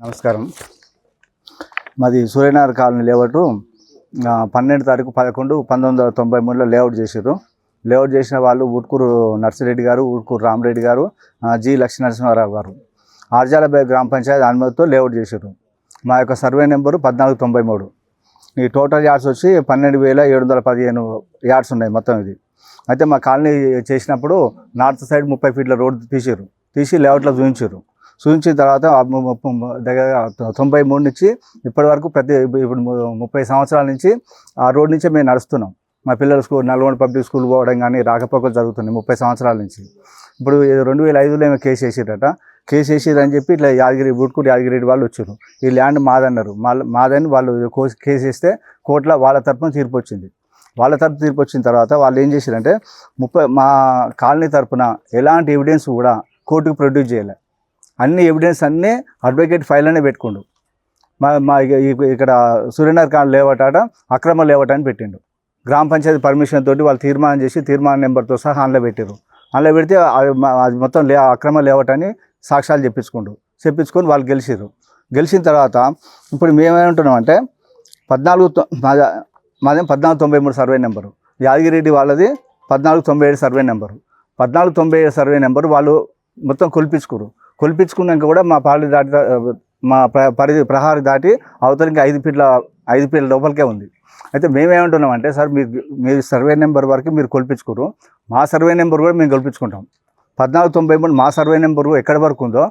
నమస్కారం. మాది Suryanagar colony layout 12/11/1993లో layout చేశారు. లేఅవుట్ చేసిన వాళ్ళు ఊట్కూరు నర్సిరెడ్డి గారు, ఊట్కూరు రామరెడ్డి గారు, జి లక్ష్మీనరసింహారావు గారు ఆర్జాలపేట గ్రామ పంచాయతీ అనుమతితో లేఅవుట్ చేశారు. మా యొక్క సర్వే నెంబరు 1493. ఈ టోటల్ యార్డ్స్ వచ్చి 12,715 యార్డ్స్ ఉన్నాయి మొత్తం. ఇది అయితే మా కాలనీ చేసినప్పుడు నార్త్ సైడ్ 30 ఫీట్ల రోడ్డు తీసి లేఅవుట్లో చూపించిన తర్వాత దగ్గర 93 నుంచి ఇప్పటి వరకు ఇప్పుడు 30 సంవత్సరాల నుంచి ఆ రోడ్ నుంచే మేము నడుస్తున్నాం. మా పిల్లల నల్గొండ పబ్లిక్ స్కూల్ పోవడం కానీ రాకపోకలు జరుగుతున్నాయి 30 సంవత్సరాల నుంచి. ఇప్పుడు 2005లో ఏమో కేసు వేసిరట. కేసు వేసిరని చెప్పి ఇట్లా ఊట్కూరు యాదగిరెడ్డి వాళ్ళు వచ్చారు. ఈ ల్యాండ్ మాదన్నారు. మాదని వాళ్ళు కేసు వేస్తే కోర్టులో వాళ్ళ తరపున తీర్పు వచ్చింది. తీర్పు వచ్చిన తర్వాత వాళ్ళు ఏం చేశారంటే మా కాలనీ తరపున ఎలాంటి ఎవిడెన్స్ కూడా కోర్టుకు ప్రొడ్యూస్ చేయలే. అన్ని ఎవిడెన్స్ అన్నీ అడ్వకేట్ ఫైల్ అనే పెట్టుకుండు. మా ఇక్కడ సూర్యనగర్ కాలనీ లేఅవుట్ ఆట అక్రమ లేఅవుట్ అని పెట్టిండు. గ్రామ పంచాయతీ పర్మిషన్ తోటి వాళ్ళు తీర్మానం చేసి తీర్మాన నెంబర్తో సహా అందులో పెట్టారు. అందులో పెడితే అది మొత్తం అక్రమ లేఅవుట్ అని సాక్ష్యాలు చెప్పించుకొని వాళ్ళు గెలిచిన తర్వాత ఇప్పుడు మేమేమంటున్నాం అంటే 1493 సర్వే నెంబరు, యాదగిరెడ్డి వాళ్ళది 1497 సర్వే నెంబరు. 1497 సర్వే నెంబరు వాళ్ళు మొత్తం కొలిపించుకున్నాక కూడా మా పాలి దాటి మా ప్రహారీ దాటి అవతలకి 5 ఫీట్ల లోపలికే ఉంది. అయితే మేమేమంటున్నామంటే సార్ మీ సర్వే నెంబర్ వరకు మీరు కొలిపించుకోరు, మా సర్వే నెంబర్ కూడా మేము కొలిపించుకుంటాం. 1493 మా సర్వే నెంబరు ఎక్కడి వరకు ఉందో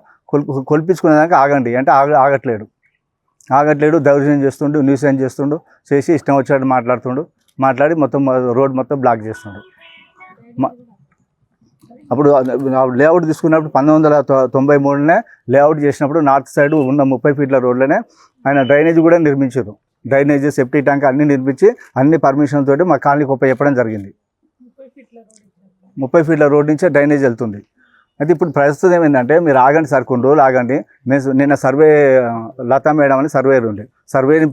కొలిపించుకునేదాకా ఆగండి అంటే ఆగట్లేడు. దౌర్జన్యం చేస్తుండు, న్యూసెన్స్ చేసి ఇష్టం వచ్చినట్టు మాట్లాడి మొత్తం రోడ్ మొత్తం బ్లాక్ చేస్తుండు. అప్పుడు లేఅవుట్ తీసుకున్నప్పుడు 1993లోనే లేఅవుట్ చేసినప్పుడు నార్త్ సైడ్ ఉన్న 30 ఫీట్ల రోడ్లోనే ఆయన డ్రైనేజ్ కూడా నిర్మించారు. డ్రైనేజ్, సెప్టీ ట్యాంక్ అన్నీ నిర్మించి అన్ని పర్మిషన్ తోటి మా కాలనీకి చెప్పడం జరిగింది. 30 ఫీట్ల రోడ్ నుంచే డ్రైనేజ్ వెళ్తుంది. అయితే ఇప్పుడు ప్రస్తుతం ఏమైందంటే మీరు ఆగండి సార్, కొన్ని రోజులు ఆగండి. నిన్న సర్వే లతా మేడం అని సర్వేర్ ఉండే, సర్వేని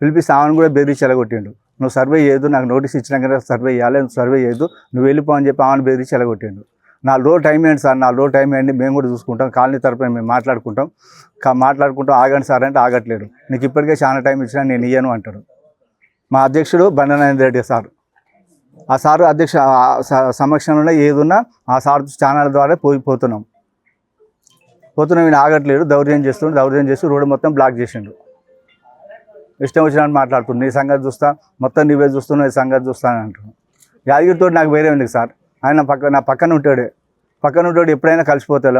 పిలిపిస్తే ఆమెను కూడా బెదిరించి ఎలగొట్టిండు. నువ్వు సర్వే చేయదు, నాకు నోటీస్ ఇచ్చినాక సర్వే చేయాలి, నువ్వు సర్వే చేయదు, నువ్వు వెళ్ళిపో అని చెప్పి ఆమెను బెదిరించి ఎలగొట్టిండు. 4 రోజులు టైం ఏంటి సార్, 4 రోజులు టైం ఏంటి, మేము కూడా చూసుకుంటాం, కాలనీ తరపున మేము మాట్లాడుకుంటాం ఆగండి సార్ అంటే ఆగట్లేడు. నీకు ఇప్పటికే చాలా టైం ఇచ్చినా నేను ఇయ్యను అంటాడు. మా అధ్యక్షుడు బండనారాయణ రెడ్డి సార్, ఆ సారు అధ్యక్ష సమక్షంలోనే ఏదున్నా ఆ సార్ ఛానల్ ద్వారా పోతున్నాం. ఈయన ఆగట్లేడు, దౌర్జన్యం చేస్తూ రోడ్డు మొత్తం బ్లాక్ చేసిండు. ఇష్టం వచ్చినట్టు మాట్లాడుతుంది, నీ సంగతి చూస్తా, మొత్తం నీవే చూస్తున్నావు, నీ సంగతి చూస్తాను అంటున్నాను. యాదగిరితో నాకు వేరే ఉంది సార్, ఆయన నా పక్కన ఉంటాడు ఎప్పుడైనా కలిసిపోతాడు.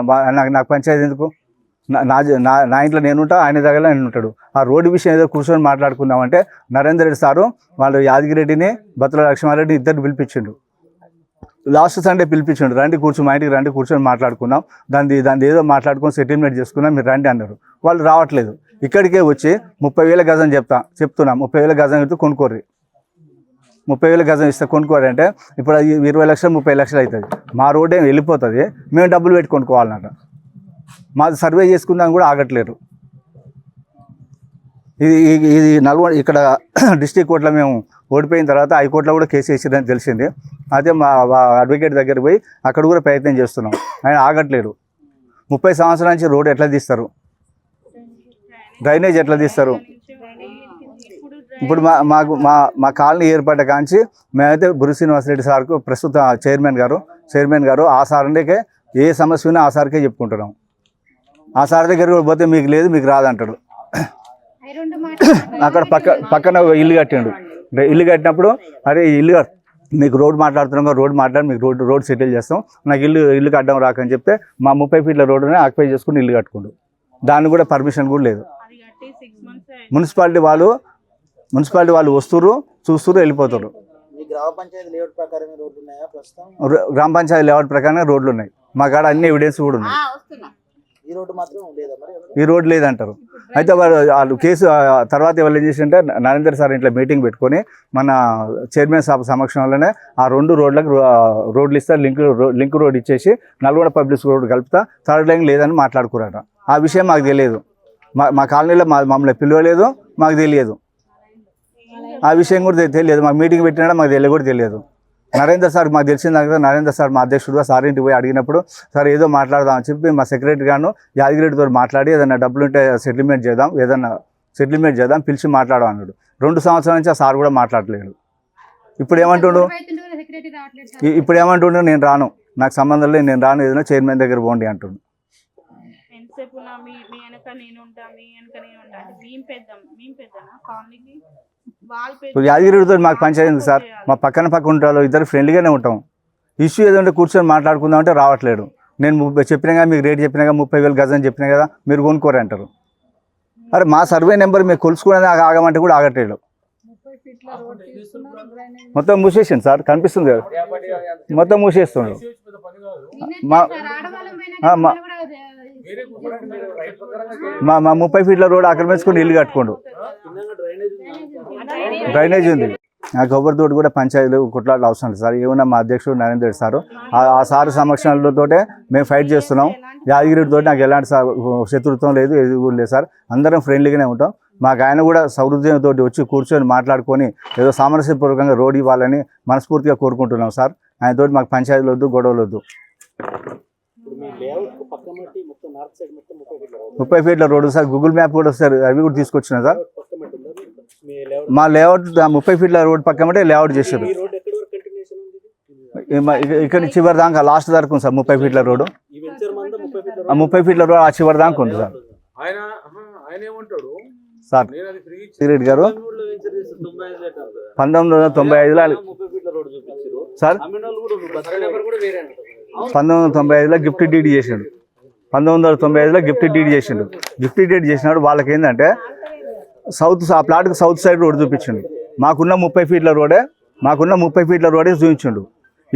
నాకు పంచాయతీ ఎందుకు, నా ఇంట్లో నేనుంటా, ఆయన దగ్గర ఆయన ఉంటాడు. ఆ రోడ్డు విషయం ఏదో కూర్చొని మాట్లాడుకుందామంటే నరేందర్ రెడ్డి సారు వాళ్ళు యాదగిరెడ్డిని, బత్తుల లక్ష్మారెడ్డి ఇద్దరు పిలిపించిండు. లాస్ట్ సండే పిలిపించిండు, రండి మా ఇంటికి రండి, కూర్చొని మాట్లాడుకుందాం, దాన్ని ఏదో మాట్లాడుకొని సెటిల్మెంట్ చేసుకుందాం, మీరు రండి అన్నారు. వాళ్ళు రావట్లేదు. ఇక్కడికే వచ్చి 30,000 గజం చెప్తున్నా 30,000 గజం ఇస్తే కొనుక్కోర్రి, 30,000 గజం ఇస్తే కొనుక్కోరు అంటే ఇప్పుడు 20 లక్షలు 30 లక్షలు అవుతుంది. మా రోడ్ ఏమి వెళ్ళిపోతుంది, మేము డబ్బులు పెట్టి కొనుక్కోవాలన్నట. మాది సర్వే చేసుకుందాం కూడా ఆగట్లేరు. ఇది నల్గొండ ఇక్కడ డిస్ట్రిక్ట్ కోర్టులో మేము ఓడిపోయిన తర్వాత హైకోర్టులో కూడా కేసు వేసిరని తెలిసింది. అదే మా అడ్వకేట్ దగ్గరికి పోయి అక్కడ కూడా ప్రయత్నం చేస్తున్నాం, ఆయన ఆగట్లేడు. 30 సంవత్సరాల నుంచి రోడ్ ఎట్లా తీస్తారు, డ్రైనేజ్ ఎట్లా తీస్తారు? ఇప్పుడు మా కాలనీ ఏర్పడ్డ కాంచి మేమైతే బుర్రి శ్రీనివాసరెడ్డి సార్కు ప్రస్తుత చైర్మన్ గారు ఆ సార్కే ఏ సమస్య ఉన్నా ఆ సార్కే చెప్పుకుంటున్నాం. ఆ సార్ దగ్గర పోతే మీకు లేదు, మీకు రాదంటాడు. అక్కడ పక్కన ఇల్లు కట్టిండు. ఇల్లు కట్టినప్పుడు అరే మీకు రోడ్ మాట్లాడుతున్నాం, మీకు రోడ్ సెటిల్ చేస్తాం, నాకు ఇల్లు కట్టడం రాకని చెప్తే మా 30 ఫీట్ల రోడ్డునే ఆక్యుపై చేసుకుని ఇల్లు కట్టుకుండు. దాన్ని కూడా పర్మిషన్ కూడా లేదు. మున్సిపాలిటీ వాళ్ళు వస్తుర్రు, చూస్తుర్రు, వెళ్ళిపోతారు. గ్రామ పంచాయతీ లేఅవుట్ ప్రకారం రోడ్లు ఉన్నాయి. మా కాడ అన్ని ఎవిడెన్స్ కూడా ఉన్నాయి. ఈ రోడ్ లేదంటారు. అయితే వాళ్ళు కేసు తర్వాత వాళ్ళు ఏం చేసింటే నరేందర్ సార్ ఇంట్లో మీటింగ్ పెట్టుకొని మన చైర్మన్ సాబ్ సమక్షంలోనే ఆ 2 రోడ్లకు రోడ్లు ఇస్తారు, లింక్ రోడ్ ఇచ్చేసి నల్గొండ పబ్లిక్ రోడ్ కలుపుతా, థర్డ్ లైన్ లేదని మాట్లాడుకున్నారట. ఆ విషయం మాకు తెలియదు. మా కాలనీలో మమ్మల్ని పిలవలేదు, మాకు తెలియదు. ఆ విషయం కూడా తెలియదు. మాకు మీటింగ్ పెట్టినా మాకు కూడా తెలియదు. నరేందర్ సార్ మాకు తెలిసిన కదా, నరేందర్ సార్ మా అధ్యక్షుడుగా సార్ ఇంటికి పోయి అడిగినప్పుడు సార్ ఏదో మాట్లాడదామని చెప్పి మా సెక్రటరీ గాను యాదగిరెడ్డితో మాట్లాడి ఏదైనా డబ్బులు ఉంటే సెటిల్మెంట్ చేద్దాం పిలిచి మాట్లాడడం అన్నాడు. 2 సంవత్సరాల నుంచి ఆ సార్ కూడా మాట్లాడలేడు. ఇప్పుడు ఏమంటుండు నేను రాను, నాకు సంబంధం లేదు, నేను రాను, ఏదైనా చైర్మన్ దగ్గర పోండి అంటుండు. ఇప్పుడు యాదగిరితో మాకు పంచాయతీ సార్, మా పక్కన ఉంటారు, ఇద్దరు ఫ్రెండ్లీగానే ఉంటాం. ఇష్యూ ఏదంటే కూర్చొని మాట్లాడుకుందాం అంటే రావట్లేడు. నేను చెప్పినా కదా, మీకు రేట్ చెప్పినా కదా, 30,000 గజం చెప్పినా కదా, మీరు కొనుక్కోరు అంటారు. అరే మా సర్వే నెంబర్ మీరు కొలుసుకునే ఆగమంటే కూడా ఆగట్లేడు. మొత్తం మూసేసింది సార్, కనిపిస్తుంది కదా, మొత్తం మూసేస్తుండ్రు. మా 30 ఫీట్ల రోడ్ ఆక్రమించుకొని ఇల్లు కట్టుకోండు. డ్రైనేజ్ ఉంది. నాకు ఎవరితోటి కూడా పంచాయతీలు కొట్లాటలు అవసరం లేదు సార్. ఏమన్నా మా అధ్యక్షుడు నరేంద్ర రెడ్డి సారు, ఆ సారు సమక్షంలోతోటే మేము ఫైట్ చేస్తున్నాం. యాదగిరితో నాకు ఎలాంటి శత్రుత్వం లేదు, ఏది కూడా లేదు సార్. అందరం ఫ్రెండ్లీగానే ఉంటాం. మాకు ఆయన కూడా సౌహృదయంతో వచ్చి కూర్చొని మాట్లాడుకొని ఏదో సామరస్యపూర్వకంగా రోడ్ ఇవ్వాలని మనస్ఫూర్తిగా కోరుకుంటున్నాం సార్. ఆయనతోటి మాకు పంచాయతీలు వద్దు, గొడవలు వద్దు. 30 ఫీట్ల రోడ్డు సార్, గూగుల్ మ్యాప్ కూడా సార్, అవి కూడా తీసుకొచ్చినా సార్. మా లేఅవుట్ 30 ఫీట్ల రోడ్ పక్కమంటే లేఅవుట్ చేశారు. ఇక్కడ చివరి దాకా లాస్ట్ దాకా ఉంది సార్ 30 ఫీట్ల రోడ్డు. 30 ఫీట్ల రోడ్ ఆ చివరి దాకా ఉంది సార్. సార్ రెడ్డి గారు 1995లో సార్ 1995లో గిఫ్ట్ డీడ్ చేసిండు. 1995లో గిఫ్ట్ డీడ్ చేసిండు. గిఫ్ట్ డీడ్ చేసినాడు. వాళ్ళకి ఏంటంటే ఆ ప్లాట్కి సౌత్ సైడ్ రోడ్ చూపించిండు. మాకున్న 30 ఫీట్ల రోడే చూపించిండు.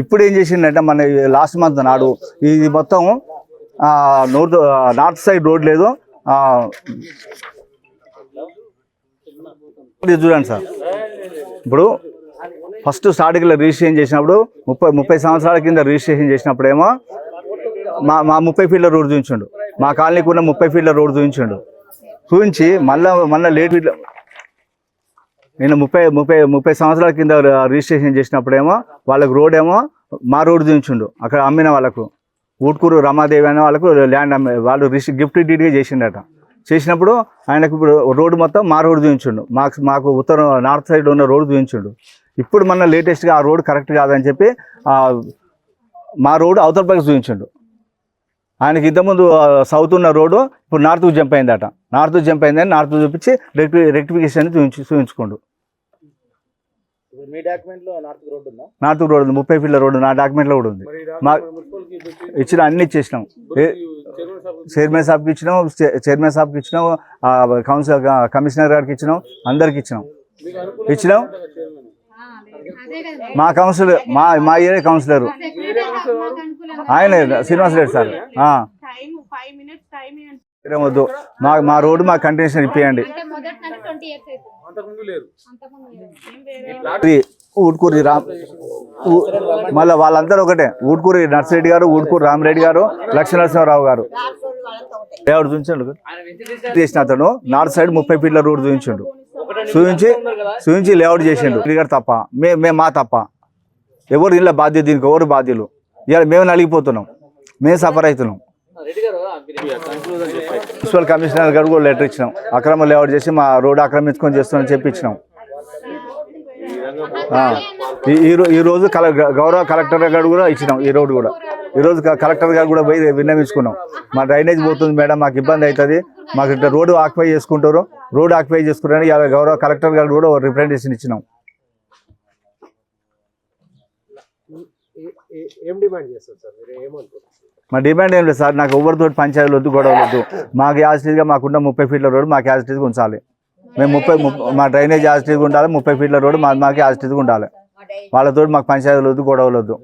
ఇప్పుడు ఏం చేసిండంటే మన లాస్ట్ మంత్ నాడు ఇది మొత్తం నార్త్ సైడ్ రోడ్ లేదు, చూడండి సార్. ఇప్పుడు ఫస్ట్ స్టార్టింగ్లో రిజిస్ట్రేషన్ చేసినప్పుడు 30 సంవత్సరాల కింద రిజిస్ట్రేషన్ చేసినప్పుడేమో మా 30 ఫీట్ల రోడ్ చూపించిండు. మా కాలనీకి ఉన్న 30 ఫీట్ల రోడ్ చూపించి మళ్ళీ లేట్ నేను 30 సంవత్సరాల కింద రిజిస్ట్రేషన్ చేసినప్పుడేమో వాళ్ళకు రోడ్ ఏమో మా రోడ్ చూపించిండు. అక్కడ అమ్మిన వాళ్ళకు ఊట్కూరు రమాదేవి అనే వాళ్ళకు ల్యాండ్ వాళ్ళు గిఫ్ట్ డీడ్గా చేసిండట. చేసినప్పుడు ఆయనకు ఇప్పుడు రోడ్డు మొత్తం మా రోడ్డు చూపించిండు. మాకు ఉత్తరం నార్త్ సైడ్ ఉన్న రోడ్డు చూపించిండు. ఇప్పుడు మన లేటెస్ట్గా ఆ రోడ్ కరెక్ట్ కాదని చెప్పి మా రోడ్డు అవతల పైకి చూపించిండు. ఆయనకి ఇంతకుముందు సౌత్ ఉన్న రోడ్డు ఇప్పుడు నార్త్కు జంప్ అయిందట. నార్త్ చూపించి రెక్టిఫికేషన్ చూపించుకోండు. నార్త్ రోడ్ ఉంది, 30 ఫీట్ల రోడ్డు నా డాక్యుమెంట్లో కూడా ఉంది. మా అన్ని ఇచ్చేసినాం. చైర్మన్ సాబ్కి ఇచ్చినాం, కౌన్సిలర్ కమిషనర్ గారికి ఇచ్చినాం, అందరికి ఇచ్చినాం. మా కౌన్సిలర్ మా ఏరియా కౌన్సిలర్ ఆయన శ్రీనివాస్ రెడ్డి సార్. వద్దు, మా రోడ్డు మా కంటిన్యూషన్ ఇప్పియండి. ఊట్కూరి మళ్ళీ వాళ్ళందరూ ఒకటే, ఊట్కూరి నర్సిరెడ్డి గారు, ఊట్కూరి రామరెడ్డి గారు, లక్ష్మీనరసింహరావు గారు. లేఅవుట్ చూపించండు చేసిన అతను నార్త్ సైడ్ 30 ఫీట్ల రోడ్డు చూపించి లేఅవుట్ చేసిండు. తప్ప మా తప్ప ఎవరు ఇలా బాధ్యత, దీనికి ఎవరు బాధ్యులు? ఇవాళ మేము నలిగిపోతున్నాం, మేము సఫర్ అవుతున్నాం. మున్సిపల్ కమిషనర్ గారు కూడా లెటర్ ఇచ్చినాం. అక్రమ లేఅవుట్ చేసి మా రోడ్డు ఆక్రమించుకొని చేస్తున్నామని చెప్పి ఇచ్చినాం. ఈరోజు గౌరవ కలెక్టర్ గారు కూడా ఇచ్చినాం. ఈరోజు కలెక్టర్ గారు కూడా పోయి విన్నవించుకున్నాం. మా డ్రైనేజ్ పోతుంది మేడం, మాకు ఇబ్బంది అవుతుంది, మాకు ఇట్లా రోడ్డు ఆక్యుపై చేసుకుంటారు, గౌరవ కలెక్టర్ గారు కూడా రిప్రజెంటేషన్ ఇచ్చినాం. మా డిమాండ్ ఏం లేదు సార్, నాకు ఎవరితో పంచాయతీలు వద్దు, గొడవలు వద్దు. మాకు యాజిటీగా మాకున్న 30 ఫీట్ల రోడ్డు మాకు యాజిటీగా ఉంచాలి. మేము మా డ్రైనేజ్ యాజిటీగా ఉండాలి. 30 ఫీట్ల రోడ్డు మాకు యాజిటీగా ఉండాలి. వాళ్ళతో మాకు పంచాయతీలు వద్దు, గొడవలు వద్దు.